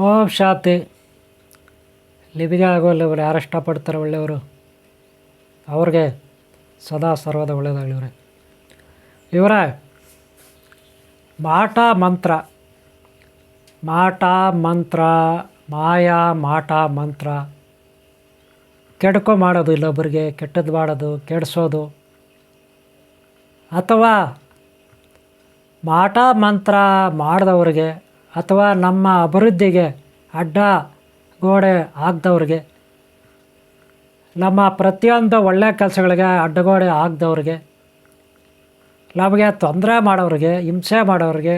ಓಂ ಶಾಂತಿ. ಲಿವಿಗೆ ಆಗೋಲ್ಲವರು ಯಾರು ಇಷ್ಟಪಡ್ತಾರೆ ಒಳ್ಳೆಯವರು, ಅವ್ರಿಗೆ ಸದಾ ಸರ್ವದ ಒಳ್ಳೆಯದಾಗಲಿ. ಇವರ ಮಾಟ ಮಂತ್ರ, ಮಾಯಾ ಮಾಟ ಮಂತ್ರ, ಕೆಡ್ಕೊ ಮಾಡೋದು, ಇಲ್ಲೊಬ್ಬರಿಗೆ ಕೆಟ್ಟದ್ದು ಮಾಡೋದು, ಕೆಡಿಸೋದು, ಅಥವಾ ಮಾಟ ಮಂತ್ರ ಮಾಡಿದವ್ರಿಗೆ ಅಥವಾ ನಮ್ಮ ಅಭಿವೃದ್ಧಿಗೆ ಅಡ್ಡ ಗೋಡೆ ಆಗದವ್ರಿಗೆ, ನಮ್ಮ ಪ್ರತಿಯೊಂದು ಒಳ್ಳೆಯ ಕೆಲಸಗಳಿಗೆ ಅಡ್ಡಗೋಡೆ ಆಗದವ್ರಿಗೆ, ನಮಗೆ ತೊಂದರೆ ಮಾಡೋರಿಗೆ, ಹಿಂಸೆ ಮಾಡೋರಿಗೆ,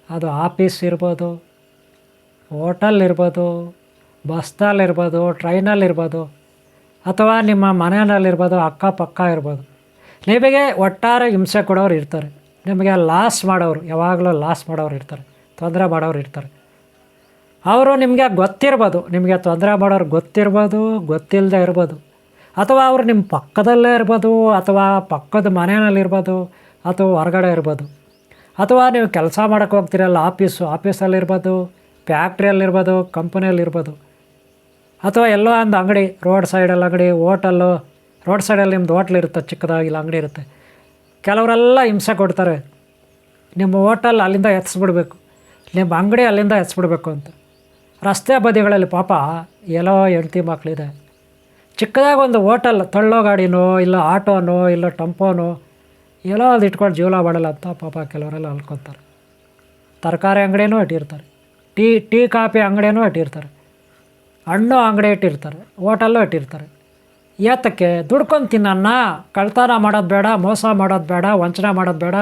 ಅದು ಆಫೀಸ್ ಇರ್ಬೋದು, ಹೋಟೆಲ್ ಇರ್ಬೋದು, ಬಸ್ನಲ್ಲಿರ್ಬೋದು, ಟ್ರೈನಲ್ಲಿರ್ಬೋದು, ಅಥವಾ ನಿಮ್ಮ ಮನೆಯಲ್ಲಿರ್ಬೋದು, ಅಕ್ಕಪಕ್ಕ ಇರ್ಬೋದು, ನಿಮಗೆ ಒಟ್ಟಾರೆ ಹಿಂಸೆ ಕೊಡೋರು ಇರ್ತಾರೆ. ನಿಮಗೆ ಲಾಸ್ ಮಾಡೋರು, ಯಾವಾಗಲೂ ಲಾಸ್ ಮಾಡೋರು ಇರ್ತಾರೆ, ತೊಂದರೆ ಮಾಡೋರು ಇರ್ತಾರೆ. ಅವರು ನಿಮಗೆ ಗೊತ್ತಿರ್ಬೋದು, ನಿಮಗೆ ತೊಂದರೆ ಮಾಡೋರು ಗೊತ್ತಿರ್ಬೋದು, ಗೊತ್ತಿಲ್ಲದೆ ಇರ್ಬೋದು, ಅಥವಾ ಅವರು ನಿಮ್ಮ ಪಕ್ಕದಲ್ಲೇ ಇರ್ಬೋದು, ಅಥವಾ ಪಕ್ಕದ ಮನೆಯಲ್ಲಿರ್ಬೋದು, ಅಥವಾ ಹೊರಗಡೆ ಇರ್ಬೋದು, ಅಥವಾ ನೀವು ಕೆಲಸ ಮಾಡೋಕ್ಕೆ ಹೋಗ್ತೀರಲ್ಲ ಆಫೀಸಲ್ಲಿರ್ಬೋದು, ಫ್ಯಾಕ್ಟ್ರಿಯಲ್ಲಿರ್ಬೋದು, ಕಂಪನಿಯಲ್ಲಿರ್ಬೋದು, ಅಥವಾ ಎಲ್ಲೋ ಒಂದು ಅಂಗಡಿ, ರೋಡ್ ಸೈಡಲ್ಲಿ ಅಂಗಡಿ, ಹೋಟೆಲ್ಲು, ರೋಡ್ ಸೈಡಲ್ಲಿ ನಿಮ್ಮದು ಹೋಟ್ಲ್ ಇರುತ್ತೆ, ಚಿಕ್ಕದಾಗಿಲ್ಲ ಅಂಗಡಿ ಇರುತ್ತೆ. ಕೆಲವರೆಲ್ಲ ಹಿಂಸೆ ಕೊಡ್ತಾರೆ. ನಿಮ್ಮ ಹೋಟೆಲ್ ಅಲ್ಲಿಂದ ಎತ್ತಿಸ್ಬಿಡ್ಬೇಕು, ನಿಮ್ಮ ಅಂಗಡಿ ಅಲ್ಲಿಂದ ಎತ್ತಿಸ್ಬಿಡ್ಬೇಕು ಅಂತ. ರಸ್ತೆ ಬದಿಗಳಲ್ಲಿ ಪಾಪ ಎಲ್ಲೋ ಹೆಂಡ್ತಿ ಮಕ್ಕಳಿದೆ, ಚಿಕ್ಕದಾಗಿ ಒಂದು ಹೋಟೆಲ್, ತಳ್ಳೋ ಗಾಡಿನೋ ಇಲ್ಲ ಆಟೋನೋ ಇಲ್ಲ ಟೆಂಪೋನೋ ಎಲ್ಲೋ ಅದು ಇಟ್ಕೊಂಡು ಜೀವನ ಮಾಡಲ್ಲ ಅಂತ ಪಾಪ ಕೆಲವರೆಲ್ಲ ಅನ್ಕೊತಾರೆ. ತರಕಾರಿ ಅಂಗಡಿನೂ ಇಟ್ಟಿರ್ತಾರೆ, ಟೀ ಕಾಫಿ ಅಂಗಡಿನೂ ಇಟ್ಟಿರ್ತಾರೆ, ಹಣ್ಣು ಅಂಗಡಿ ಇಟ್ಟಿರ್ತಾರೆ, ಹೋಟೆಲ್ಲೂ ಇಟ್ಟಿರ್ತಾರೆ. ಏತಕ್ಕೆ? ದುಡ್ಕೊಂಡು ತಿನ್ನೋಣ, ಕಳ್ತನ ಮಾಡೋದು ಬೇಡ, ಮೋಸ ಮಾಡೋದು ಬೇಡ, ವಂಚನೆ ಮಾಡೋದು ಬೇಡ,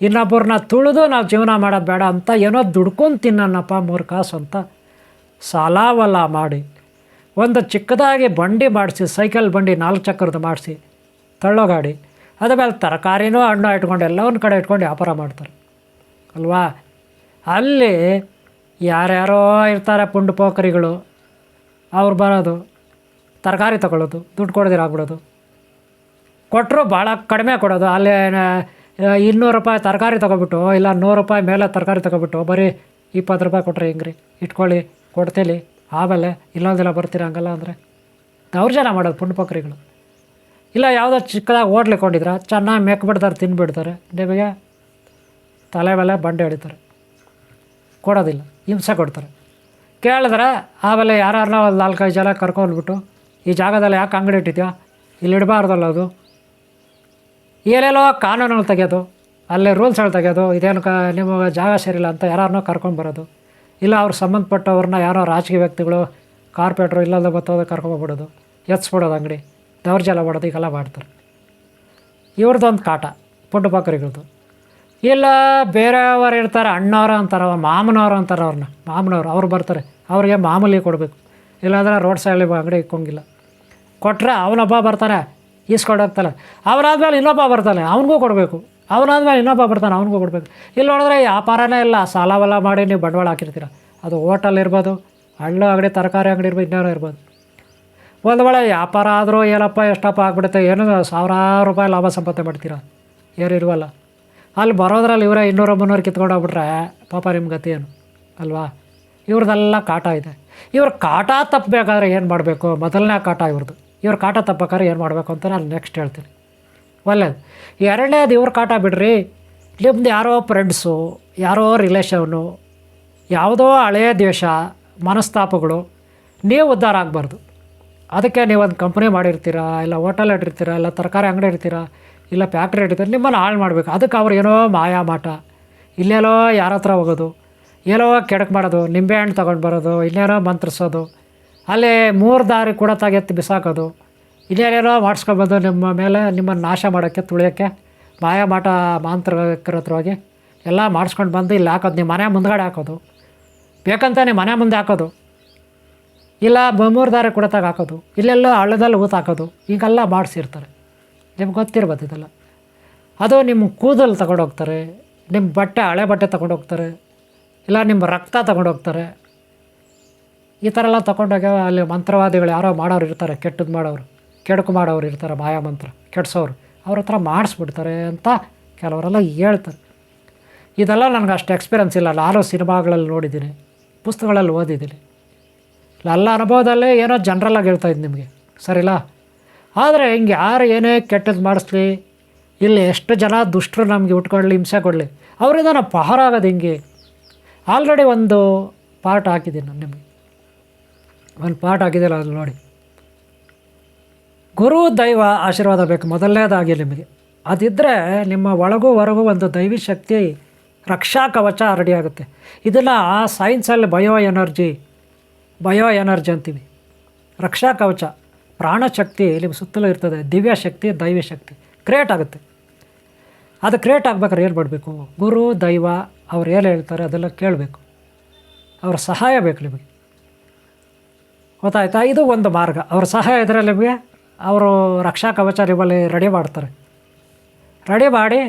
ಇನ್ನೊಬ್ಬರನ್ನ ತುಳಿದು ನಾವು ಜೀವನ ಮಾಡೋದು ಬೇಡ ಅಂತ ಏನೋ ದುಡ್ಕೊಂಡು ತಿನ್ನೋಣಪ್ಪ 3 ಕಾಸು ಅಂತ ಸಾಲ ಮಾಡಿ ಒಂದು ಚಿಕ್ಕದಾಗಿ ಬಂಡಿ ಮಾಡಿಸಿ, ಸೈಕಲ್ ಬಂಡಿ 4 ಚಕ್ರದ ಮಾಡಿಸಿ, ತಳ್ಳೋ ಗಾಡಿ, ಅದ ಮೇಲೆ ತರಕಾರಿನೂ ಹಣ್ಣು ಇಟ್ಕೊಂಡು ಎಲ್ಲ ಒಂದು ಕಡೆ ಇಟ್ಕೊಂಡು ವ್ಯಾಪಾರ ಮಾಡ್ತಾರೆ ಅಲ್ವಾ. ಅಲ್ಲಿ ಯಾರ್ಯಾರೋ ಇರ್ತಾರೆ ಪುಂಡು ಪೋಖರಿಗಳು, ಅವ್ರು ಬರೋದು, ತರಕಾರಿ ತೊಗೊಳ್ಳೋದು, ದುಡ್ಡು ಕೊಡೋದಿರಾಗ್ಬಿಡೋದು, ಕೊಟ್ಟರು ಭಾಳ ಕಡಿಮೆ ಕೊಡೋದು. ಅಲ್ಲಿ 200 ರೂಪಾಯಿ ತರಕಾರಿ ತೊಗೊಬಿಟ್ಟು, ಇಲ್ಲ 100 ರೂಪಾಯಿ ಮೇಲೆ ತರಕಾರಿ ತೊಗೊಬಿಟ್ಟು ಬರೀ 20 ರೂಪಾಯಿ ಕೊಟ್ಟರೆ ಹೆಂಗ್ರಿ, ಇಟ್ಕೊಳ್ಳಿ ಕೊಡ್ತೀಲಿ ಆಮೇಲೆ ಇಲ್ಲೊಂದಿಲ್ಲ ಬರ್ತೀರ, ಹಂಗಲ್ಲ ಅಂದರೆ ದೌರ್ಜನ್ಯ ಮಾಡೋದು ಪುಂಡು ಪೋಖರಿಗಳು. ಇಲ್ಲ ಯಾವುದೋ ಚಿಕ್ಕದಾಗಿ ಹೋಟ್ಲಿಕೊಂಡಿದ್ರೆ ಚೆನ್ನಾಗಿ ಮೆಕ್ಬಿಡ್ತಾರೆ, ತಿನ್ಬಿಡ್ತಾರೆ, ನಿಮಗೆ ತಲೆ ಮೇಲೆ ಬಂಡೆ ಹಿಡಿತಾರೆ, ಕೊಡೋದಿಲ್ಲ, ಹಿಂಸೆ ಕೊಡ್ತಾರೆ. ಕೇಳಿದ್ರೆ ಆಮೇಲೆ ಯಾರನ್ನ ಒಂದು 4-5 ಜನ ಕರ್ಕೊಂಡ್ಬಿಟ್ಟು, ಈ ಜಾಗದಲ್ಲಿ ಯಾಕೆ ಅಂಗಡಿ ಇಟ್ಟಿದ್ಯಾ, ಇಲ್ಲಿ ಇಡಬಾರ್ದಲ್ಲ, ಅದು ಏನೇನೋ ಕಾನೂನುಗಳು ತೆಗೆಯೋದು, ಅಲ್ಲೇ ರೂಲ್ಸ್ಗಳು ತೆಗೆಯೋದು, ಇದೇನು ನಿಮಗೆ ಜಾಗ ಸರಿಯಿಲ್ಲ ಅಂತ ಯಾರನ್ನೋ ಕರ್ಕೊಂಡ್ಬರೋದು, ಇಲ್ಲ ಅವ್ರು ಸಂಬಂಧಪಟ್ಟವ್ರನ್ನ ಯಾರೋ ರಾಜಕೀಯ ವ್ಯಕ್ತಿಗಳು, ಕಾರ್ಪೊರೇಟ್ರು ಇಲ್ಲದ ಬತ್ತೋದು ಕರ್ಕೊಂಡ್ಬಿಡೋದು, ಎತ್ಸ್ಬಿಡೋದು, ಅಂಗಡಿ ದೌರ್ಜನ್ಯ ಮಾಡೋದು, ಈಗೆಲ್ಲ ಮಾಡ್ತಾರೆ. ಇವ್ರದ್ದೊಂದು ಕಾಟ ಪುಂಡು ಪೋಖರಿಗಳದ್ದು. ಇಲ್ಲ ಬೇರೆಯವರು ಇರ್ತಾರೆ, ಅಣ್ಣವರು ಅಂತಾರೆ, ಮಾಮನವರು ಅಂತಾರೆ, ಮಾಮನವರು ಅವ್ರು ಬರ್ತಾರೆ, ಅವ್ರಿಗೆ ಮಾಮೂಲಿ ಕೊಡಬೇಕು, ಇಲ್ಲಾಂದ್ರೆ ರೋಡ್ ಸೈಡಲ್ಲಿ ಅಂಗಡಿ ಇಕ್ಕೊಂಗಿಲ್ಲ. ಕೊಟ್ಟರೆ ಅವನೊಬ್ಬ ಬರ್ತಾನೆ ಈಸ್ಕೊಂಡೋಗ್ತಾನೆ, ಅವನಾದ್ಮೇಲೆ ಇನ್ನೊಬ್ಬ ಬರ್ತಾನೆ ಅವನಿಗೂ ಕೊಡಬೇಕು, ಅವನಾದ್ಮೇಲೆ ಇನ್ನೊಬ್ಬ ಬರ್ತಾನೆ ಅವನಿಗೂ ಕೊಡಬೇಕು. ಇಲ್ಲಿ ನೋಡಿದ್ರೆ ವ್ಯಾಪಾರನೇ ಇಲ್ಲ, ಸಾಲವೆಲ್ಲ ಮಾಡಿ ನೀವು ಬಂಡವಾಳ ಹಾಕಿರ್ತೀರ. ಅದು ಹೋಟೆಲ್ ಇರ್ಬೋದು, ಹಣ್ಣು ಅಂಗಡಿ, ತರಕಾರಿ ಅಂಗಡಿ ಇರ್ಬೋದು, ಇನ್ನೇನೋ ಇರ್ಬೋದು. ಒಂದು ವೇಳೆ ವ್ಯಾಪಾರ ಆದರೂ ಏನಪ್ಪ ಎಷ್ಟಪ್ಪ ಆಗ್ಬಿಡುತ್ತೆ, ಏನು 1000 ರೂಪಾಯಿ ಲಾಭ ಸಂಪಾದನೆ ಮಾಡ್ತೀರಾ, ಏನು ಇರುವಲ್ಲ. ಅಲ್ಲಿ ಬರೋದ್ರಲ್ಲಿ ಇವರೇ 200-300 ಕಿತ್ಕೊಂಡು ಹೋಗ್ಬಿಟ್ರೆ ಪಾಪ ನಿಮ್ಮ ಗತಿ ಏನು ಅಲ್ವಾ. ಇವ್ರದ್ದೆಲ್ಲ ಕಾಟ ಇದೆ. ಇವ್ರ ಕಾಟ ತಪ್ಪಬೇಕಾದ್ರೆ ಏನು ಮಾಡಬೇಕು, ಮೊದಲನೇ ಕಾಟ ಇವ್ರದ್ದು. ಇವ್ರ ಕಾಟ ತಪ್ಪಬೇಕಾದ್ರೆ ಏನು ಮಾಡಬೇಕು ಅಂತ ನಾನು ನೆಕ್ಸ್ಟ್ ಹೇಳ್ತೀನಿ. ಒಳ್ಳೆಯದು. 2ನೇದು ಇವ್ರ ಕಾಟ ಬಿಡ್ರಿ, ನಿಮ್ದು ಯಾರೋ ಫ್ರೆಂಡ್ಸು, ಯಾರೋ ರಿಲೇಷನ್ನು, ಯಾವುದೋ ಹಳೆಯ ದ್ವೇಷ ಮನಸ್ತಾಪಗಳು, ನೀವು ಉದ್ಧಾರ ಆಗಬಾರ್ದು. ಅದಕ್ಕೆ ನೀವೊಂದು ಕಂಪ್ನಿ ಮಾಡಿರ್ತೀರ, ಇಲ್ಲ ಹೋಟೆಲ್ ಇಟ್ಟಿರ್ತೀರ, ಇಲ್ಲ ತರಕಾರಿ ಅಂಗಡಿ ಇರ್ತೀರ, ಇಲ್ಲ ಫ್ಯಾಕ್ಟ್ರಿ ಇಟ್ಟಿರ್ತೀರ, ನಿಮ್ಮನ್ನು ಹಾಳು ಮಾಡಬೇಕು. ಅದಕ್ಕೆ ಅವ್ರು ಏನೋ ಮಾಯಾ ಮಾಟ, ಇಲ್ಲೆಲ್ಲೋ ಯಾರ ಹತ್ರ ಹೋಗೋದು, ಏನೋ ಕೆಡಕ್ ಮಾಡೋದು, ನಿಂಬೆಹಣ್ಣು ತೊಗೊಂಡು ಬರೋದು, ಇನ್ನೇನೋ ಮಂತ್ರಿಸೋದು, ಅಲ್ಲಿ 3 ದಾರಿ ಕೂಡ ತೆಗೆತ್ತಿ ಬಿಸಾಕೋದು, ಇನ್ನೇನೇನೋ ಮಾಡಿಸ್ಕೊಬೋದು ನಿಮ್ಮ ಮೇಲೆ, ನಿಮ್ಮನ್ನು ನಾಶ ಮಾಡೋಕ್ಕೆ, ತುಳಿಯೋಕ್ಕೆ, ಮಾಯಾ ಮಾಟ ಮಾಂತ್ರಿಕರ ಹತ್ರ ಹೋಗಿ ಎಲ್ಲ ಮಾಡಿಸ್ಕೊಂಡು ಬಂದು ಇಲ್ಲಿ ಹಾಕೋದು, ನಿಮ್ಮ ಮನೆ ಮುಂದ್ಗಡೆ ಹಾಕೋದು, ಬೇಕಂತ ನಿಮ್ಮ ಮನೆ ಮುಂದೆ ಹಾಕೋದು, ಇಲ್ಲ 3 ದಾರಿ ಕೂಡ ಹಾಕೋದು, ಇಲ್ಲೆಲ್ಲೋ ಹಳ್ಳದಲ್ಲಿ ಊತ ಹಾಕೋದು, ಹೀಗೆಲ್ಲ ಮಾಡಿಸಿರ್ತಾರೆ. ನಿಮ್ಗೆ ಗೊತ್ತಿರ್ಬೋದು ಇದೆಲ್ಲ. ಅದು ನಿಮ್ಮ ಕೂದಲು ತಗೊಂಡೋಗ್ತಾರೆ, ನಿಮ್ಮ ಬಟ್ಟೆ, ಹಳೆ ಬಟ್ಟೆ ತಗೊಂಡೋಗ್ತಾರೆ, ಇಲ್ಲ ನಿಮ್ಮ ರಕ್ತ ತಗೊಂಡೋಗ್ತಾರೆ. ಈ ಥರ ಎಲ್ಲ ತಗೊಂಡೋಗಿ ಅಲ್ಲಿ ಮಂತ್ರವಾದಿಗಳು ಯಾರೋ ಮಾಡೋರು ಇರ್ತಾರೆ, ಕೆಟ್ಟದ್ದು ಮಾಡೋರು, ಕೆಡುಕು ಮಾಡೋರು ಇರ್ತಾರೆ, ಮಾಯಾ ಮಂತ್ರ ಕೆಡ್ಸೋರು, ಅವ್ರ ಹತ್ರ ಮಾಡಿಸ್ಬಿಡ್ತಾರೆ ಅಂತ ಕೆಲವರೆಲ್ಲ ಹೇಳ್ತಾರೆ. ಇದೆಲ್ಲ ನನಗೆ ಅಷ್ಟು ಎಕ್ಸ್ಪೀರಿಯನ್ಸ್ ಇಲ್ಲ, ನಾನು ಸಿನಿಮಾಗಳಲ್ಲಿ ನೋಡಿದ್ದೀನಿ, ಪುಸ್ತಕಗಳಲ್ಲಿ ಓದಿದ್ದೀನಿ. ಎಲ್ಲ ಅನುಭವದಲ್ಲೇ ಏನೋ ಜನ್ರಲ್ಲಾಗಿ ಹೇಳ್ತಾಯಿದ್ದು ನಿಮಗೆ, ಸರಿಲ್ಲ. ಆದರೆ ಹಿಂಗೆ ಯಾರು ಏನೇ ಕೆಟ್ಟದ್ದು ಮಾಡಿಸ್ಲಿ, ಇಲ್ಲಿ ಎಷ್ಟು ಜನ ದುಷ್ಟರು ನಮಗೆ ಉಟ್ಕೊಳ್ಳಿ, ಹಿಂಸೆ ಕೊಡಲಿ, ಅವರಿಂದ ನಾವು ಪಹಾರ ಆಗೋದು ಹಿಂಗೆ. ಆಲ್ರೆಡಿ ಒಂದು ಪಾಠ ಹಾಕಿದ್ದೀನಿ ನಾನು ನಿಮಗೆ, ಒಂದು ಪಾಠ ಹಾಕಿದ್ದಿಲ್ಲ ಅದು ನೋಡಿ. ಗುರು ದೈವ ಆಶೀರ್ವಾದ ಬೇಕು ಮೊದಲನೇದಾಗಿ ನಿಮಗೆ. ಅದಿದ್ದರೆ ನಿಮ್ಮ ಒಳಗೂ ಹೊರಗೂ ಒಂದು ದೈವಿ ಶಕ್ತಿ ರಕ್ಷಾ ಕವಚ ರೆಡಿ ಆಗುತ್ತೆ. ಇದನ್ನು ಸೈನ್ಸಲ್ಲಿ ಬಯೋ ಎನರ್ಜಿ ಅಂತೀವಿ. ರಕ್ಷಾ ಕವಚ, ಪ್ರಾಣಶಕ್ತಿ ನಿಮ್ಮ ಸುತ್ತಲೂ ಇರ್ತದೆ. ದಿವ್ಯ ಶಕ್ತಿ, ದೈವಿ ಶಕ್ತಿ ಕ್ರಿಯೇಟ್ ಆಗುತ್ತೆ. ಅದು ಕ್ರಿಯೇಟ್ ಆಗ್ಬೇಕಾದ್ರೆ ಏನು ಮಾಡಬೇಕು? ಗುರು ದೈವ ಅವ್ರು ಏನು ಹೇಳ್ತಾರೆ ಅದೆಲ್ಲ ಕೇಳಬೇಕು. ಅವ್ರ ಸಹಾಯ ಬೇಕು ನಿಮಗೆ, ಗೊತ್ತಾಯ್ತಾ? ಇದು ಒಂದು ಮಾರ್ಗ. ಅವ್ರ ಸಹಾಯ ಇದ್ದರೆ ನಿಮಗೆ ಅವರು ರಕ್ಷಾ ಕವಚ ನಿಮ್ಮಲ್ಲಿ ರೆಡಿ ಮಾಡ್ತಾರೆ. ರೆಡಿ ಮಾಡಿ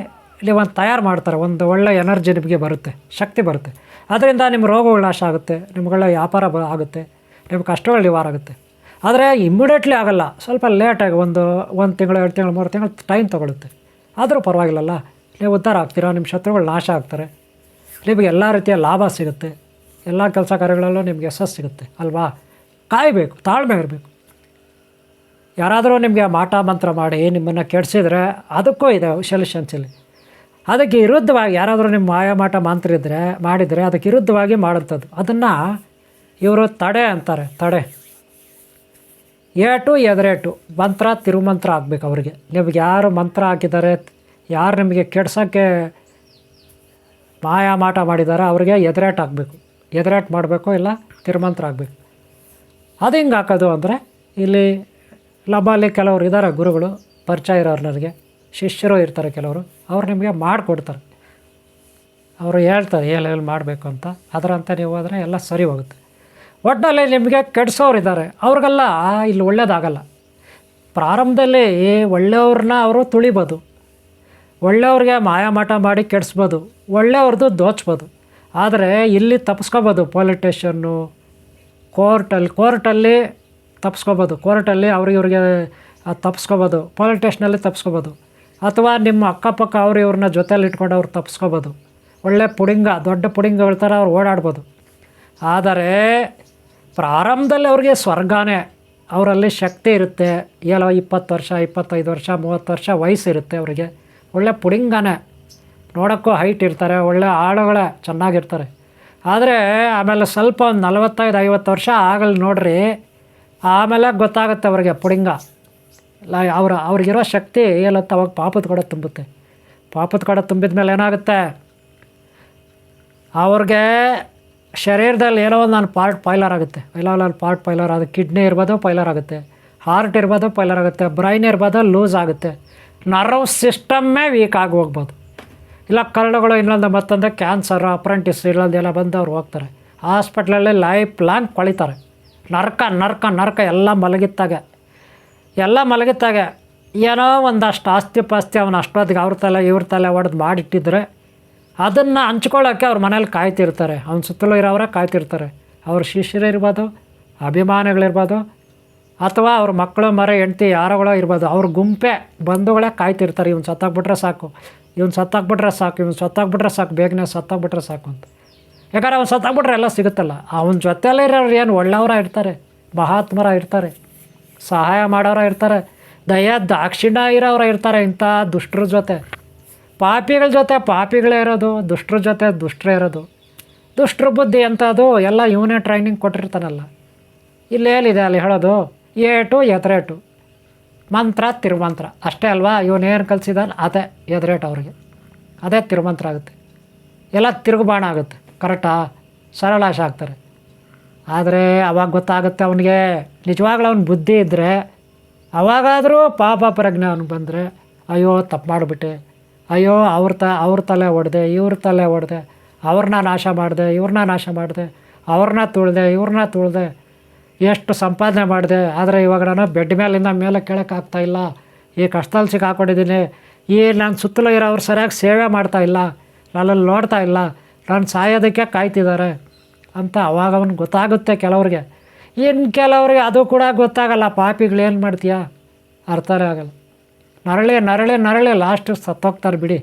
ನೀವೊಂದು ತಯಾರು ಮಾಡ್ತಾರೆ. ಒಂದು ಒಳ್ಳೆ ಎನರ್ಜಿ ನಿಮಗೆ ಬರುತ್ತೆ, ಶಕ್ತಿ ಬರುತ್ತೆ. ಅದರಿಂದ ನಿಮ್ಮ ರೋಗಗಳು ನಾಶ ಆಗುತ್ತೆ, ನಿಮ್ಗಳ ವ್ಯಾಪಾರ ಆಗುತ್ತೆ, ನಿಮ್ಮ ಕಷ್ಟಗಳು ನಿವಾರ ಆಗುತ್ತೆ. ಆದರೆ ಇಮ್ಮಿಡಿಯೇಟ್ಲಿ ಆಗೋಲ್ಲ, ಸ್ವಲ್ಪ ಲೇಟಾಗಿ ಒಂದು ತಿಂಗಳು, 2 ತಿಂಗಳು, 3 ತಿಂಗಳು ಟೈಮ್ ತೊಗೊಳುತ್ತೆ. ಆದರೂ ಪರವಾಗಿಲ್ಲಲ್ಲ, ನೀವು ಉದ್ಧಾರ ಆಗ್ತೀರಾ, ನಿಮ್ಮ ಶತ್ರುಗಳು ನಾಶ ಆಗ್ತಾರೆ, ನಿಮಗೆ ಎಲ್ಲ ರೀತಿಯ ಲಾಭ ಸಿಗುತ್ತೆ, ಎಲ್ಲ ಕೆಲಸ ಕಾರ್ಯಗಳಲ್ಲೂ ನಿಮಗೆ ಯಶಸ್ಸು ಸಿಗುತ್ತೆ ಅಲ್ವಾ? ಕಾಯಬೇಕು, ತಾಳ್ಮೆ ಇರಬೇಕು. ಯಾರಾದರೂ ನಿಮಗೆ ಮಾಟ ಮಂತ್ರ ಮಾಡಿ ನಿಮ್ಮನ್ನು ಕೆಡಿಸಿದ್ರೆ ಅದಕ್ಕೂ ಇದೆ ಸೊಲ್ಯೂಷನ್ಸ್ ಇಲ್ಲಿ. ಅದಕ್ಕೆ ವಿರುದ್ಧವಾಗಿ ಯಾರಾದರೂ ನಿಮ್ಮ ಮಾಟ ಮಂತ್ರ ಮಾಡಿದರೆ ಅದಕ್ಕೆ ವಿರುದ್ಧವಾಗಿ ಮಾಡುವಂಥದ್ದು, ಅದನ್ನು ಇವರು ತಡೆ ಅಂತಾರೆ. ತಡೆ, ಏಟು ಎದುರೇಟು, ಮಂತ್ರ ತಿರುಮಂತ್ರ ಆಗಬೇಕು ಅವ್ರಿಗೆ. ನಿಮಗೆ ಯಾರು ಮಂತ್ರ ಹಾಕಿದ್ದಾರೆ, ಯಾರು ನಿಮಗೆ ಕೆಡ್ಸೋಕ್ಕೆ ಮಾಟ ಮಾಡಿದ್ದಾರೆ ಅವ್ರಿಗೆ ಎದುರೇಟು ಆಗಬೇಕು, ಎದುರೇಟು ಮಾಡಬೇಕು, ಇಲ್ಲ ತಿರುಮಂತ್ರ ಆಗಬೇಕು. ಅದು ಹಿಂಗೆ ಹಾಕೋದು ಅಂದರೆ, ಇಲ್ಲಿ ನಮ್ಮಲ್ಲಿ ಕೆಲವರು ಇದ್ದಾರೆ ಗುರುಗಳು, ಪರಿಚಯ ಇರೋರು, ನನಗೆ ಶಿಷ್ಯರು ಇರ್ತಾರೆ ಕೆಲವರು, ಅವ್ರು ನಿಮಗೆ ಮಾಡಿಕೊಡ್ತಾರೆ. ಅವರು ಹೇಳ್ತಾರೆ ಎಲ್ಲಿ ಮಾಡಬೇಕು ಅಂತ, ಅದರಂತೆ ನೀವು ಹೋದರೆ ಎಲ್ಲ ಸರಿ ಹೋಗುತ್ತೆ. ಒಟ್ಟಿನಲ್ಲಿ ನಿಮಗೆ ಕೆಡಿಸೋರು ಇದ್ದಾರೆ, ಅವ್ರಿಗೆಲ್ಲ ಇಲ್ಲಿ ಒಳ್ಳೇದಾಗಲ್ಲ. ಪ್ರಾರಂಭದಲ್ಲಿ ಒಳ್ಳೆಯವ್ರನ್ನ ಅವರು ತುಳಿಬೋದು, ಒಳ್ಳೆಯವ್ರಿಗೆ ಮಾಟ ಮಾಡಿ ಕೆಡಿಸ್ಬೋದು, ಒಳ್ಳೆಯವ್ರದ್ದು ದೋಚ್ಬೋದು. ಆದರೆ ಇಲ್ಲಿ ತಪ್ಪಿಸ್ಕೋಬೋದು. ಪೊಲಿಟಿಷನ್ನು ಕೋರ್ಟಲ್ಲಿ ತಪ್ಪಿಸ್ಕೋಬೋದು, ಕೋರ್ಟಲ್ಲಿ ಇವ್ರಿಗೆ ತಪ್ಪಿಸ್ಕೋಬೋದು, ಪೊಲಿಟಿಷನಲ್ಲಿ ತಪ್ಪಿಸ್ಕೋಬೋದು, ಅಥವಾ ನಿಮ್ಮ ಅಕ್ಕಪಕ್ಕ ಇವ್ರನ್ನ ಜೊತೆಯಲ್ಲಿ ಇಟ್ಕೊಂಡು ಅವ್ರು ತಪ್ಪಿಸ್ಕೋಬೋದು. ಒಳ್ಳೆ ದೊಡ್ಡ ಪುಡಿಂಗಗಳ ಥರ ಅವ್ರು ಓಡಾಡ್ಬೋದು. ಆದರೆ ಪ್ರಾರಂಭದಲ್ಲಿ ಅವ್ರಿಗೆ ಸ್ವರ್ಗನೇ, ಅವರಲ್ಲಿ ಶಕ್ತಿ ಇರುತ್ತೆ. ಏನೋ 20 ವರ್ಷ, 25 ವರ್ಷ, 30 ವರ್ಷ ವಯಸ್ಸಿರುತ್ತೆ ಅವರಿಗೆ. ಒಳ್ಳೆ ಪುಡಿಂಗನೇ, ನೋಡೋಕ್ಕೂ ಹೈಟ್ ಇರ್ತಾರೆ, ಒಳ್ಳೆ ಆಳುಗಳೇ ಚೆನ್ನಾಗಿರ್ತಾರೆ. ಆದರೆ ಆಮೇಲೆ ಸ್ವಲ್ಪ ಒಂದು 45-50 ವರ್ಷ ಆಗಲಿ ನೋಡ್ರಿ, ಆಮೇಲೆ ಗೊತ್ತಾಗುತ್ತೆ ಅವ್ರಿಗೆ ಪುಡಿಂಗ ಅವ್ರಿಗಿರೋ ಶಕ್ತಿ ಏನಂತ. ಅವಾಗ ಪಾಪದ ಕಡೆ ತುಂಬುತ್ತೆ. ಪಾಪದ ಕಡೆ ತುಂಬಿದ ಮೇಲೆ ಏನಾಗುತ್ತೆ, ಅವ್ರಿಗೆ ಶರೀರದಲ್ಲಿ ಏನೋ ಒಂದು ನಾನು ಪಾರ್ಟ್ ಫೈಲರ್ ಆಗುತ್ತೆ. ಎಲ್ಲ ಪಾರ್ಟ್ ಫೈಲರ್, ಅದು ಕಿಡ್ನಿ ಇರ್ಬೋದು ಫೈಲರ್ ಆಗುತ್ತೆ, ಹಾರ್ಟ್ ಇರ್ಬೋದು ಫೈಲರ್ ಆಗುತ್ತೆ, ಬ್ರೈನ್ ಇರ್ಬೋದು ಲೂಸ್ ಆಗುತ್ತೆ, ನರ್ವ್ ಸಿಸ್ಟಮ್ಮೇ ವೀಕ್ ಆಗಿ ಹೋಗ್ಬೋದು. ಇಲ್ಲ ಕರಳುಗಳು, ಇನ್ನೊಂದು ಮತ್ತೊಂದು ಕ್ಯಾನ್ಸರ್, ಅಪ್ರೆಂಟಿಸ್ ಇಲ್ಲೊಂದೆಲ್ಲ ಬಂದು ಅವ್ರು ಹೋಗ್ತಾರೆ. ಹಾಸ್ಪಿಟ್ಲಲ್ಲಿ ಲೈಫ್ ಲಾಂಗ್ ಕೊಳಿತಾರೆ. ನರ್ಕ ಎಲ್ಲ ಮಲಗಿತ್ತಾಗೆ ಏನೋ ಒಂದಷ್ಟು ಆಸ್ತಿ ಪಾಸ್ತಿ ಅವನು ಅಷ್ಟೊತ್ತಿಗೆ ಇವ್ರ ತಲೆ ಹೊಡೆದು ಮಾಡಿಟ್ಟಿದ್ರೆ ಅದನ್ನು ಹಂಚ್ಕೊಳ್ಳೋಕ್ಕೆ ಅವ್ರ ಮನೇಲಿ ಕಾಯ್ತಿರ್ತಾರೆ. ಅವ್ನ ಸುತ್ತಲೂ ಇರೋವರೇ ಕಾಯ್ತಿರ್ತಾರೆ. ಅವ್ರ ಶಿಷ್ಯರು ಇರ್ಬೋದು, ಅಭಿಮಾನಿಗಳಿರ್ಬೋದು, ಅಥವಾ ಅವ್ರ ಮಕ್ಕಳು ಹೆಂಡತಿ ಯಾರೋಗಳೋ ಇರ್ಬೋದು, ಅವ್ರ ಗುಂಪೆ ಬಂಧುಗಳೇ ಕಾಯ್ತಿರ್ತಾರೆ. ಇವ್ನು ಸತ್ತಾಗ್ಬಿಟ್ರೆ ಸಾಕು, ಬೇಗನೆ ಸತ್ತಾಗ್ಬಿಟ್ರೆ ಸಾಕು ಅಂತ. ಯಾಕಂದ್ರೆ ಅವ್ನು ಸತ್ತಾಗ್ಬಿಟ್ರೆ ಎಲ್ಲ ಸಿಗುತ್ತಲ್ಲ. ಅವನ ಜೊತೆಯಲ್ಲೇ ಇರೋರು ಏನು ಒಳ್ಳೆಯವರ ಇರ್ತಾರೆ, ಮಹಾತ್ಮರ ಇರ್ತಾರೆ, ಸಹಾಯ ಮಾಡೋರ ಇರ್ತಾರೆ, ದಾಕ್ಷಿಣ್ಯ ಇರೋರ ಇರ್ತಾರೆ. ಇಂಥ ದುಷ್ಟರ ಜೊತೆ, ಪಾಪಿಗಳ ಜೊತೆ ಪಾಪಿಗಳೇ ಇರೋದು, ದುಷ್ಟರ ಜೊತೆ ದುಷ್ಟರೇ ಇರೋದು. ದುಷ್ಟರ ಬುದ್ಧಿ ಅಂಥದ್ದು ಎಲ್ಲ ಇವನೇ ಟ್ರೈನಿಂಗ್ ಕೊಟ್ಟಿರ್ತಾನಲ್ಲ. ಇಲ್ಲೇನಿದೆ ಅಲ್ಲಿ ಹೇಳೋದು, ಏಟು ಎದುರೇಟು, ಮಂತ್ರ ತಿರುಮಂತ್ರ ಅಷ್ಟೇ ಅಲ್ವಾ. ಇವನೇನು ಕಲಿಸಿದಾನೆ ಅದೇ ಎದುರೇಟು, ಅವ್ರಿಗೆ ಅದೇ ತಿರುಮಂತ್ರ ಆಗುತ್ತೆ. ಎಲ್ಲ ತಿರುಗುಬಾಣ ಆಗುತ್ತೆ. ಕರೆಕ್ಟಾ? ಸರಳಾಶ ಆಗ್ತಾರೆ. ಆದರೆ ಅವಾಗ ಗೊತ್ತಾಗುತ್ತೆ ಅವನಿಗೆ ನಿಜವಾಗ್ಲೂ ಅವ್ನ ಬುದ್ಧಿ ಇದ್ದರೆ, ಅವಾಗಾದರೂ ಪಾಪ ಪ್ರಜ್ಞೆ ಅವ್ನಿಗೆ ಬಂದರೆ, ಅಯ್ಯೋ ತಪ್ಪು ಮಾಡಿಬಿಟ್ಟೆ, ಅಯ್ಯೋ ಅವ್ರ ತಲೆ ಹೊಡೆದೆ, ಇವ್ರ ತಲೆ ಹೊಡೆದೆ, ಅವ್ರನ್ನ ನಾಶ ಮಾಡಿದೆ, ಇವ್ರನ್ನ ನಾಶ ಮಾಡಿದೆ, ಅವ್ರನ್ನ ತುಳಿದೆ, ಇವ್ರನ್ನ ತುಳಿದೆ, ಎಷ್ಟು ಸಂಪಾದನೆ ಮಾಡಿದೆ. ಆದರೆ ಇವಾಗ ನಾನು ಬೆಡ್ ಮೇಲಿಂದ ಮೇಲೆ ಕೆಳಕ್ಕಾಗ್ತಾಯಿಲ್ಲ, ಈ ಕಷ್ಟದಲ್ಲಿ ಸಿಕ್ಕಾಕೊಂಡಿದ್ದೀನಿ, ನನ್ನ ಸುತ್ತಲೂ ಇರೋರು ಸರಿಯಾಗಿ ಸೇವೆ ಮಾಡ್ತಾಯಿಲ್ಲ, ನನ್ನಲ್ಲಿ ನೋಡ್ತಾ ಇಲ್ಲ, ನಾನು ಸಾಯೋದಕ್ಕೆ ಕಾಯ್ತಿದ್ದಾರೆ ಅಂತ ಅವಾಗ ಅವ್ನಿಗೆ ಗೊತ್ತಾಗುತ್ತೆ. ಕೆಲವ್ರಿಗೆ, ಇನ್ನು ಕೆಲವ್ರಿಗೆ ಅದು ಕೂಡ ಗೊತ್ತಾಗಲ್ಲ. ಪಾಪಿಗಳೇನು ಮಾಡ್ತೀಯಾ ಅರ್ಥನೇ ಆಗಲ್ಲ. ನರಳಿ ಲಾಸ್ಟ್ ಸತ್ತೋಗ್ತಾರೆ ಬಿಡಿ.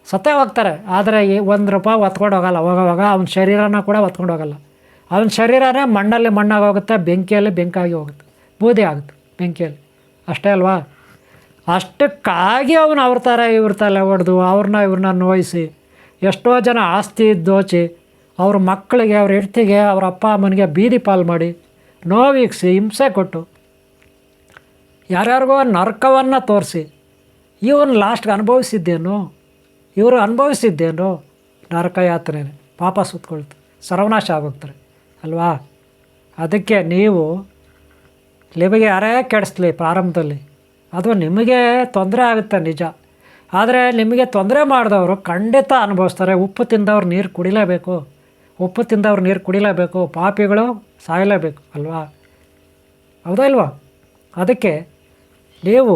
ಸತ್ತೇ ಹೋಗ್ತಾರೆ. ಆದರೆ ಈ ₹1 ಹೊತ್ಕೊಂಡು ಹೋಗಲ್ಲ. ಹೋಗೋವಾಗ ಅವನ ಶರೀರನ ಕೂಡ ಹೊತ್ಕೊಂಡು ಹೋಗಲ್ಲ. ಅವನ ಶರೀರನೇ ಮಣ್ಣಲ್ಲಿ ಮಣ್ಣಾಗಿ ಹೋಗುತ್ತೆ, ಬೆಂಕಿಯಲ್ಲಿ ಬೆಂಕಾಗಿ ಹೋಗುತ್ತೆ, ಬೂದಿ ಆಗುತ್ತೆ ಬೆಂಕಿಯಲ್ಲಿ. ಅಷ್ಟೇ ಅಲ್ವಾ? ಅಷ್ಟಕ್ಕಾಗಿ ಅವನು ಅವ್ರ ಥರ ಇವ್ರ ತಲೆ ಹೊಡೆದು ಅವ್ರನ್ನ ಇವ್ರನ್ನ ನೋಯಿಸಿ ಎಷ್ಟೋ ಜನ ಆಸ್ತಿ ದೋಚಿ ಅವ್ರ ಮಕ್ಕಳಿಗೆ, ಅವ್ರ ಹೆಂಡ್ತಿಗೆ, ಅವ್ರ ಅಪ್ಪ ಅಮ್ಮನಿಗೆ ಬೀದಿ ಪಾಲು ಮಾಡಿ ನೋವಿಗಿಸಿ ಹಿಂಸೆ ಕೊಟ್ಟು ಯಾರ್ಯಾರಿಗೋ ನರಕವನ್ನು ತೋರಿಸಿ ಇವನು ಲಾಸ್ಟ್ಗೆ ಇವರು ಅನುಭವಿಸಿದ್ದೇನು ನರಕ ಯಾತ್ರೆನೇ, ಪಾಪ ಸುತ್ತಕೊಳ್ತು, ಸರ್ವನಾಶ ಆಗೋಗ್ತಾರೆ ಅಲ್ವಾ? ಅದಕ್ಕೆ ನೀವು ನಿಮಗೆ ಯಾರೇ ಕೆಡಿಸ್ಲಿ ಪ್ರಾರಂಭದಲ್ಲಿ ಅದು ನಿಮಗೆ ತೊಂದರೆ ಆಗುತ್ತೆ ನಿಜ. ಆದರೆ ನಿಮಗೆ ತೊಂದರೆ ಮಾಡಿದವರು ಖಂಡಿತ ಅನುಭವಿಸ್ತಾರೆ. ಉಪ್ಪು ತಿಂದವ್ರು ನೀರು ಕುಡಿಲೇಬೇಕು, ಪಾಪಿಗಳು ಸಾಯಲೇಬೇಕು ಅಲ್ವಾ? ಹೌದಾ ಇಲ್ವಾ? ಅದಕ್ಕೆ ನೀವು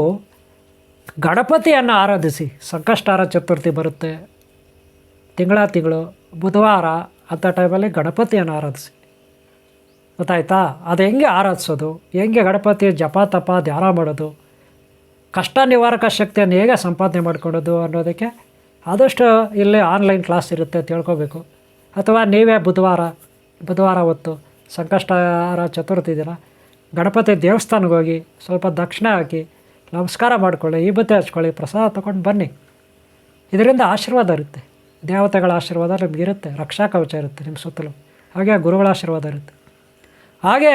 ಗಣಪತಿಯನ್ನು ಆರಾಧಿಸಿ. ಸಂಕಷ್ಟಾರ ಚತುರ್ಥಿ ಬರುತ್ತೆ ತಿಂಗಳು ಬುಧವಾರ ಅಂಥ ಟೈಮಲ್ಲಿ ಗಣಪತಿಯನ್ನು ಆರಾಧಿಸಿ. ಗೊತ್ತಾಯ್ತಾ? ಅದು ಹೆಂಗೆ ಆರಾಧಿಸೋದು, ಹೆಂಗೆ ಗಣಪತಿ ಜಪ ತಪ ಧ್ಯಾನ ಮಾಡೋದು, ಕಷ್ಟ ನಿವಾರಕ ಶಕ್ತಿಯನ್ನು ಹೇಗೆ ಸಂಪಾದನೆ ಮಾಡ್ಕೊಳ್ಳೋದು ಅನ್ನೋದಕ್ಕೆ ಆದಷ್ಟು ಇಲ್ಲಿ ಆನ್ಲೈನ್ ಕ್ಲಾಸ್ ಇರುತ್ತೆ, ತಿಳ್ಕೊಬೇಕು. ಅಥವಾ ನೀವೇ ಬುಧವಾರ ಹೊತ್ತು ಸಂಕಷ್ಟಾರ ಚತುರ್ಥಿ ದಿನ ಗಣಪತಿ ದೇವಸ್ಥಾನಕ್ಕೆ ಹೋಗಿ ಸ್ವಲ್ಪ ದಕ್ಷಿಣೆ ಹಾಕಿ ನಮಸ್ಕಾರ ಮಾಡ್ಕೊಳ್ಳಿ, ಈ ಬತ್ತೆ ಹಚ್ಕೊಳ್ಳಿ, ಪ್ರಸಾದ ತೊಗೊಂಡು ಬನ್ನಿ. ಇದರಿಂದ ಆಶೀರ್ವಾದ ಇರುತ್ತೆ, ದೇವತೆಗಳ ಆಶೀರ್ವಾದ ನಿಮಗಿರುತ್ತೆ, ರಕ್ಷಾ ಕವಚ ಇರುತ್ತೆ ನಿಮ್ಮ ಸುತ್ತಲೂ. ಹಾಗೆ ಗುರುಗಳ ಆಶೀರ್ವಾದ ಇರುತ್ತೆ. ಹಾಗೆ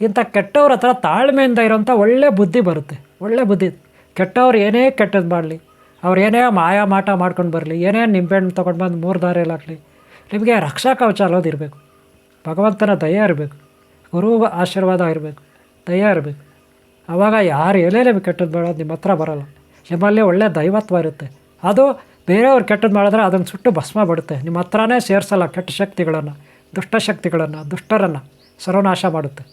ಇಂಥ ಕೆಟ್ಟವ್ರ ಹತ್ರ ತಾಳ್ಮೆಯಿಂದ ಇರೋಂಥ ಒಳ್ಳೆ ಬುದ್ಧಿ ಬರುತ್ತೆ. ಒಳ್ಳೆ ಬುದ್ಧಿ. ಕೆಟ್ಟವ್ರು ಏನೇ ಕೆಟ್ಟದ್ದು ಮಾಡಲಿ, ಅವ್ರು ಏನೇ ಮಾಯ ಮಾಟ ಮಾಡ್ಕೊಂಡು ಬರಲಿ, ಏನೇ ನಿಂಬೆಹಣ್ಣು ತೊಗೊಂಡು ಬಂದು 3 ದಾರಿಯಲ್ಲಿ ಹಾಕಲಿ, ನಿಮಗೆ ರಕ್ಷಾ ಕವಚ ಅನ್ನೋದು ಇರಬೇಕು. ಭಗವಂತನ ದಯ ಇರಬೇಕು, ಗುರು ಆಶೀರ್ವಾದ ಇರಬೇಕು, ದಯ ಇರಬೇಕು. ಆವಾಗ ಯಾರು ಎಲ್ಲೇ ನಿಮಗೆ ಕೆಟ್ಟದ್ದು ಮಾಡೋದು ನಿಮ್ಮ ಹತ್ರ ಬರೋಲ್ಲ. ನಿಮ್ಮಲ್ಲಿ ಒಳ್ಳೆಯ ದೈವತ್ವ ಇರುತ್ತೆ. ಅದು ಬೇರೆಯವ್ರು ಕೆಟ್ಟದ್ದು ಮಾಡಿದ್ರೆ ಅದನ್ನು ಸುಟ್ಟು ಭಸ್ಮ ಬಿಡುತ್ತೆ. ನಿಮ್ಮ ಹತ್ರನೇ ಸೇರಿಸಲ್ಲ. ಕೆಟ್ಟ ಶಕ್ತಿಗಳನ್ನು, ದುಷ್ಟಶಕ್ತಿಗಳನ್ನು, ದುಷ್ಟರನ್ನು ಸರ್ವನಾಶ ಮಾಡುತ್ತೆ.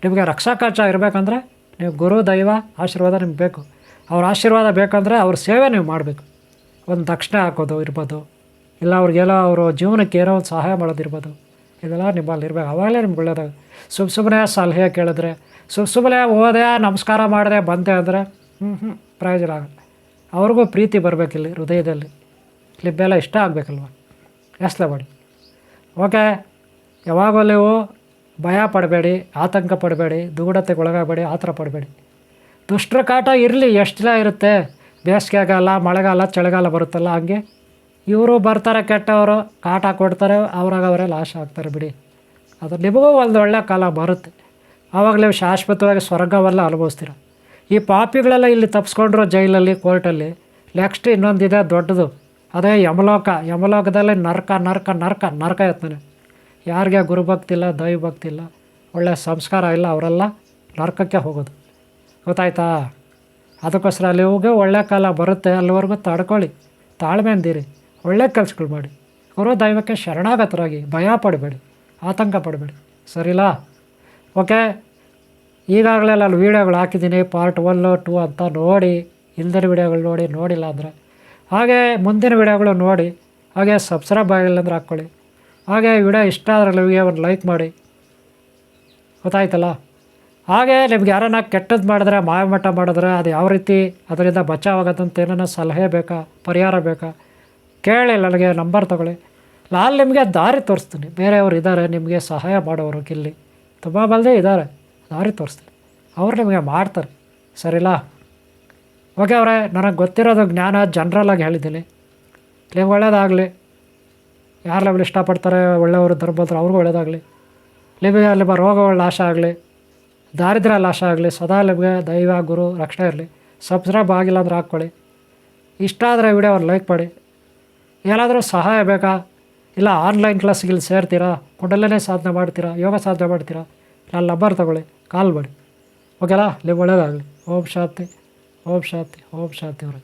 ನಿಮಗೆ ರಕ್ಷಾ ಕವಚ ಇರಬೇಕಂದ್ರೆ ನೀವು ಗುರು ದೈವ ಆಶೀರ್ವಾದ ನಿಮ್ಗೆ ಬೇಕು. ಅವ್ರ ಆಶೀರ್ವಾದ ಬೇಕಂದರೆ ಅವ್ರ ಸೇವೆ ನೀವು ಮಾಡಬೇಕು. ಒಂದು ದಕ್ಷಿಣೆ ಹಾಕೋದು ಇರ್ಬೋದು, ಇಲ್ಲ ಅವ್ರಿಗೆಲ್ಲ ಅವರು ಜೀವನಕ್ಕೆ ಏನೋ ಒಂದು ಸಹಾಯ ಮಾಡೋದಿರ್ಬೋದು. ಇದೆಲ್ಲ ನಿಮ್ಮಲ್ಲಿ ಇರಬೇಕು. ಆವಾಗಲೇ ನಿಮ್ಗೆ ಒಳ್ಳೆಯದಾಗ. ಸುಮ್ಮನೆ ಸಲಹೆ ಕೇಳಿದ್ರೆ, ಸುಮ್ಮನೆ ಹೋದೆ ನಮಸ್ಕಾರ ಮಾಡಿದೆ ಬಂದೆ ಅಂದರೆ ಪ್ರಯೋಜನ ಆಗಲ್ಲ. ಅವ್ರಿಗೂ ಪ್ರೀತಿ ಬರಬೇಕಿಲ್ಲಿ ಹೃದಯದಲ್ಲಿ, ಲಿಬ್ಬೆಲ್ಲ ಇಷ್ಟ ಆಗಬೇಕಲ್ವ. ಯೋಚನೆ ಮಾಡಿ. ಓಕೆ, ಯಾವಾಗಲೂ ನೀವು ಭಯ ಪಡಬೇಡಿ, ಆತಂಕ ಪಡಬೇಡಿ, ದುಗುಡತೆಗೆ ಒಳಗಾಗಬೇಡಿ, ಆತರ ಪಡಬೇಡಿ. ದುಷ್ಟರ ಕಾಟ ಇರಲಿ, ಎಷ್ಟೆಲ್ಲ ಇರುತ್ತೆ. ಬೇಸಿಗೆಗಾಲ, ಮಳೆಗಾಲ, ಚಳಿಗಾಲ ಬರುತ್ತಲ್ಲ, ಹಂಗೆ ಇವರು ಬರ್ತಾರೆ ಕೆಟ್ಟವರು, ಕಾಟ ಕೊಡ್ತಾರೆ, ಅವರೇ ಲಾಶ ಆಗ್ತಾರೆ ಬಿಡಿ. ಅದು ನಿಮಗೂ ಒಂದು ಒಳ್ಳೆಯ ಕಾಲ ಬರುತ್ತೆ. ಆವಾಗ ನೀವು ಶಾಶ್ವತವಾಗಿ ಸ್ವರ್ಗವೆಲ್ಲ ಅನುಭವಿಸ್ತೀರ. ಈ ಪಾಪಿಗಳೆಲ್ಲ ಇಲ್ಲಿ ತಪ್ಪಿಸ್ಕೊಂಡ್ರು ಜೈಲಲ್ಲಿ, ಕೋರ್ಟಲ್ಲಿ. ನೆಕ್ಸ್ಟ್ ಇನ್ನೊಂದಿದೆ ದೊಡ್ಡದು, ಅದೇ ಯಮಲೋಕದಲ್ಲಿ ನರಕ ಇರ್ತಾನೆ. ಯಾರಿಗೆ ಗುರುಭಕ್ತಿ ಇಲ್ಲ, ದೈವಭಕ್ತಿ ಇಲ್ಲ, ಒಳ್ಳೆಯ ಸಂಸ್ಕಾರ ಇಲ್ಲ, ಅವರೆಲ್ಲ ನರಕಕ್ಕೆ ಹೋಗೋದು. ಗೊತ್ತಾಯ್ತಾ? ಅದಕ್ಕೋಸ್ಕರ ಅಲ್ಲಿಗೆ ಒಳ್ಳೆ ಕಾಲ ಬರುತ್ತೆ. ಅಲ್ಲಿವರೆಗೂ ತಡ್ಕೊಳ್ಳಿ, ತಾಳ್ಮೆಯಿಂದಿರಿ, ಒಳ್ಳೆ ಕೆಲಸಗಳು ಮಾಡಿ, ಗುರು ದೈವಕ್ಕೆ ಶರಣಾಗತರಾಗಿ, ಭಯ ಪಡಬೇಡಿ, ಆತಂಕ ಪಡಬೇಡಿ. ಸರಿಲಾ? ಓಕೆ, ಈಗಾಗಲೇ ಅಲ್ಲಿ ವೀಡಿಯೋಗಳು ಹಾಕಿದ್ದೀನಿ, ಪಾರ್ಟ್ 1, 2 ಅಂತ ನೋಡಿ. ಹಿಂದಿನ ವೀಡಿಯೋಗಳು ನೋಡಿಲ್ಲ ಅಂದರೆ ಹಾಗೆ ಮುಂದಿನ ವೀಡಿಯೋಗಳು ನೋಡಿ. ಹಾಗೆ ಸಬ್ಸ್ಕ್ರೈಬ್ ಆಗಿಲ್ಲ ಅಂದರೆ ಹಾಕ್ಕೊಳ್ಳಿ. ಹಾಗೆ ವಿಡಿಯೋ ಇಷ್ಟ ಆದರೆ ನಿಮಗೆ ಒಂದು ಲೈಕ್ ಮಾಡಿ. ಗೊತ್ತಾಯ್ತಲ್ಲ? ಹಾಗೆ ನಿಮ್ಗೆ ಯಾರನ್ನ ಕೆಟ್ಟದ್ದು ಮಾಡಿದ್ರೆ, ಮಾಯಮಟ್ಟ ಮಾಡಿದ್ರೆ, ಅದು ಯಾವ ರೀತಿ ಅದರಿಂದ ಬಚಾವಾಗತ್ತಂತ ಏನಾರ ಸಲಹೆ ಬೇಕಾ, ಪರಿಹಾರ ಬೇಕಾ ಕೇಳಿ, ನನಗೆ ನಂಬರ್ ತೊಗೊಳ್ಳಿ. ನಾನು ನಿಮಗೆ ದಾರಿ ತೋರಿಸ್ತೀನಿ. ಬೇರೆಯವರು ಇದ್ದಾರೆ ನಿಮಗೆ ಸಹಾಯ ಮಾಡೋರು, ಇಲ್ಲಿ ತುಂಬ ಬಲ್ಲದೆ ಇದ್ದಾರೆ, ದಾರಿ ತೋರಿಸ್ತೀನಿ. ಅವ್ರು ನಿಮಗೆ ಮಾಡ್ತಾರೆ. ಸರಿಲಾ? ಓಕೆ ಅವರೇ, ನನಗೆ ಗೊತ್ತಿರೋದು ಜ್ಞಾನ ಜನರಲ್ಲಾಗಿ ಹೇಳಿದ್ದೀನಿ. ನೀವು ಒಳ್ಳೆಯದಾಗಲಿ. ಯಾರು ಇಷ್ಟಪಡ್ತಾರೆ ಒಳ್ಳೆಯವರು ಧರ್ಮದ್ರು ಅವ್ರಿಗೂ ಒಳ್ಳೆಯದಾಗಲಿ. ನಿಮಗೆ ನಿಮ್ಮ ರೋಗಗಳು ನಾಶ ಆಗಲಿ, ದಾರಿದ್ರ್ಯ ನಾಶ ಆಗಲಿ. ಸದಾ ನಿಮಗೆ ದೈವ ಗುರು ರಕ್ಷಣೆ ಇರಲಿ. ಸಬ್ಸ್ಕ್ರೈಬ್ ಆಗಿಲ್ಲ ಅಂದ್ರೆ ಹಾಕ್ಕೊಳ್ಳಿ. ಇಷ್ಟ ಆದರೆ ವಿಡಿಯೋ ಒಂದು ಲೈಕ್ ಮಾಡಿ. ಏನಾದರೂ ಸಹಾಯ ಬೇಕಾ, ಇಲ್ಲ ಆನ್ಲೈನ್ ಕ್ಲಾಸಿಗೆ ಇಲ್ಲಿ ಸೇರ್ತೀರಾ, ಕುಂಡಲಿನಿ ಸಾಧನೆ ಮಾಡ್ತೀರಾ, ಯೋಗ ಸಾಧನೆ ಮಾಡ್ತೀರಾ, ನನ್ನ ನಂಬರ್ ತೊಗೊಳ್ಳಿ, ಕಾಲ್ ಮಾಡಿ. ಓಕೆನಾ? ನೀವು ಒಳ್ಳೆಯದಾಗಲಿ. ಓಂ ಶಾಂತಿ, ಓಂ ಶಾಂತಿ, ಓಂ ಶಾಂತಿ ಅವರೇ.